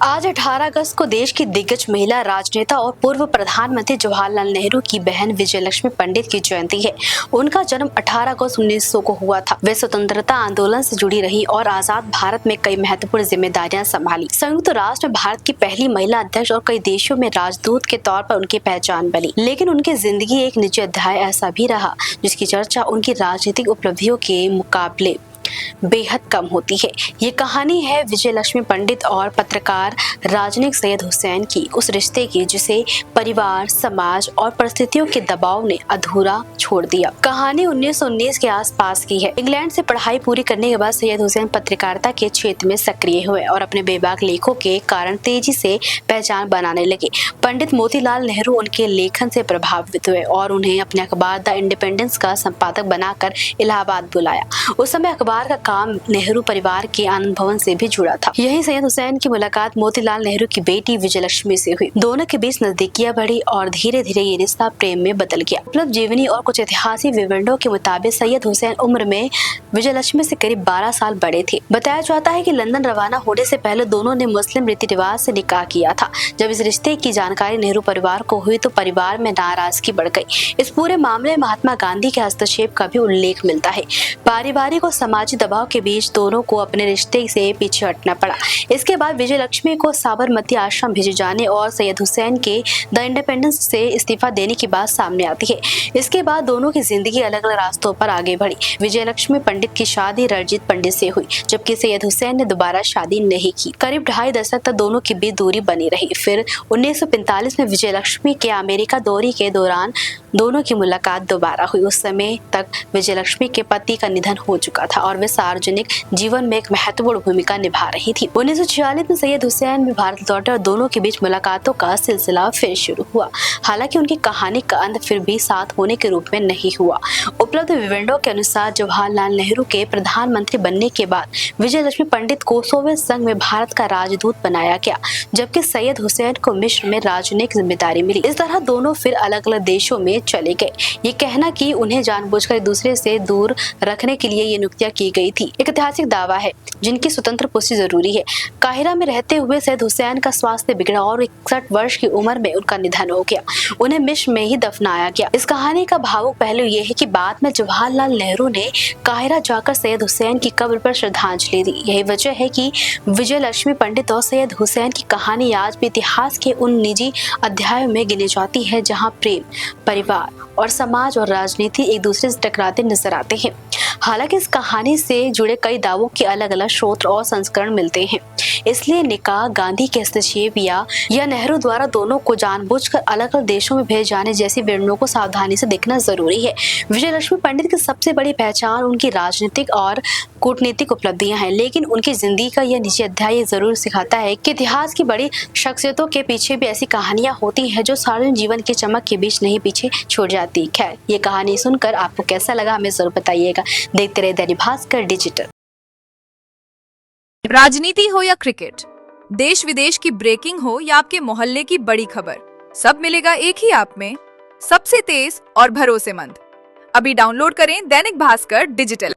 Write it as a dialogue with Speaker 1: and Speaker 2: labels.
Speaker 1: आज 18 अगस्त को देश की दिग्गज महिला राजनेता और पूर्व प्रधानमंत्री जवाहरलाल नेहरू की बहन विजयलक्ष्मी पंडित की जयंती है। उनका जन्म 18 अगस्त 1900 को हुआ था। वे स्वतंत्रता आंदोलन से जुड़ी रही और आजाद भारत में कई महत्वपूर्ण जिम्मेदारियां संभाली। संयुक्त राष्ट्र में भारत की पहली महिला अध्यक्ष और कई देशों में राजदूत के तौर पर उनकी पहचान बनी। लेकिन उनकी जिंदगी एक निजी अध्याय ऐसा भी रहा जिसकी चर्चा उनकी राजनीतिक उपलब्धियों के मुकाबले बेहद कम होती है। ये कहानी है विजयलक्ष्मी पंडित और पत्रकार राजनीतिक सैयद हुसैन की, उस रिश्ते की जिसे परिवार, समाज और परिस्थितियों के दबाव ने अधूरा छोड़ दिया। कहानी 1919 के आसपास की है। इंग्लैंड से पढ़ाई पूरी करने के बाद सैयद हुसैन पत्रकारिता के क्षेत्र में सक्रिय हुए और अपने बेबाक लेखों के कारण तेजी से पहचान बनाने लगे। पंडित मोतीलाल नेहरू उनके लेखन से प्रभावित हुए और उन्हें अपने अखबार द इंडिपेंडेंस का संपादक बनाकर इलाहाबाद बुलाया। उस समय अखबार का काम नेहरू परिवार के आनंद भवन से भी जुड़ा था। यही सैयद हुसैन की मुलाकात मोतीलाल नेहरू की बेटी विजयलक्ष्मी से हुई। दोनों के बीच नजदीकियां बढ़ी और धीरे धीरे ये रिश्ता प्रेम में बदल गया। उपलब्ध जीवनी और कुछ ऐतिहासिक विवरणों के मुताबिक सैयद हुसैन उम्र में विजयलक्ष्मी से करीब 12 साल बड़े थे। बताया जाता है कि लंदन रवाना होने से पहले दोनों ने मुस्लिम रीति रिवाज से निकाह किया था। जब इस रिश्ते की जानकारी नेहरू परिवार को हुई तो परिवार में नाराजगी बढ़ गई। इस पूरे मामले में महात्मा गांधी के हस्तक्षेप का भी उल्लेख मिलता है। पारिवारिक और समाजी दबाव के बीच दोनों को अपने रिश्ते से पीछे हटना पड़ा। इसके बाद विजयलक्ष्मी को साबरमती आश्रम भेजे जाने और सैयद हुसैन के द इंडिपेंडेंस से इस्तीफा देने की बात सामने आती है। इसके बाद दोनों की जिंदगी अलग अलग रास्तों पर आगे बढ़ी। विजयलक्ष्मी पंडित की शादी रणजीत पंडित से हुई, जबकि सैयद हुसैन ने दोबारा शादी नहीं की। करीब 2.5 दशक तक दोनों की बीच दूरी बनी रही। फिर 1945 में विजयलक्ष्मी के अमेरिका दौरे के दौरान दोनों की मुलाकात दोबारा हुई। उस समय तक विजयलक्ष्मी के पति का निधन हो चुका था और वे सार्वजनिक जीवन में एक महत्वपूर्ण भूमिका निभा रही थी। 1946 में सैयद हुसैन भी भारत लौटे और दोनों के बीच मुलाकातों का सिलसिला फिर शुरू हुआ। हालांकि उनकी कहानी का अंत फिर भी साथ होने के रूप में नहीं हुआ। उपलब्ध विवरणों के अनुसार जवाहरलाल नेहरू के प्रधानमंत्री बनने के बाद विजयलक्ष्मी पंडित को सोवियत संघ में भारत का राजदूत बनाया गया, जबकि सैयद हुसैन को मिस्र में राजनयिक जिम्मेदारी मिली। इस तरह दोनों फिर अलग अलग देशों में चले गए। ये कहना कि उन्हें जानबूझकर एक दूसरे से दूर रखने के लिए ये नियुक्तियां की गई थी एक ऐतिहासिक दावा है जिनकी स्वतंत्र पुष्टि जरूरी है। काहिरा में रहते हुए सैयद हुसैन का स्वास्थ्य बिगड़ा और 61 वर्ष की उम्र में उनका निधन हो गया। उन्हें मिस्र में ही दफनाया गया। इस कहानी का भावुक पहलू यह है कि बाद में जवाहरलाल नेहरू ने काहिरा जाकर सैयद हुसैन की कब्र पर श्रद्धांजलि दी। यही वजह है कि विजयलक्ष्मी पंडित और सैयद हुसैन की कहानी आज भी इतिहास के उन निजी अध्यायों में गिनी जाती है जहाँ प्रेम, परिवार और समाज और राजनीति एक दूसरे से टकराते नजर आते हैं। हालांकि इस कहानी से जुड़े कई दावों के अलग अलग स्रोत और संस्करण मिलते हैं, इसलिए निकाह, गांधी के हस्तक्षेप या नेहरू द्वारा दोनों को जानबूझकर अलग अलग देशों में भेजे जाने जैसी विवरणों को सावधानी से देखना जरूरी है। विजयलक्ष्मी पंडित की सबसे बड़ी पहचान उनकी राजनीतिक और कूटनीतिक उपलब्धियां हैं, लेकिन उनकी जिंदगी का यह निजी अध्याय जरूर सिखाता है कि इतिहास की बड़ी शख्सियतों के पीछे भी ऐसी कहानियां होती हैं जो सार्वजनिक जीवन की चमक के बीच नहीं पीछे छोड़ जाती। खैर, ये कहानी सुनकर आपको कैसा लगा हमें जरूर बताइएगा। देखते रहे दैनिक भास्कर डिजिटल।
Speaker 2: राजनीति हो या क्रिकेट, देश विदेश की ब्रेकिंग हो या आपके मोहल्ले की बड़ी खबर, सब मिलेगा एक ही ऐप में, सबसे तेज और भरोसेमंद। अभी डाउनलोड करें दैनिक भास्कर डिजिटल।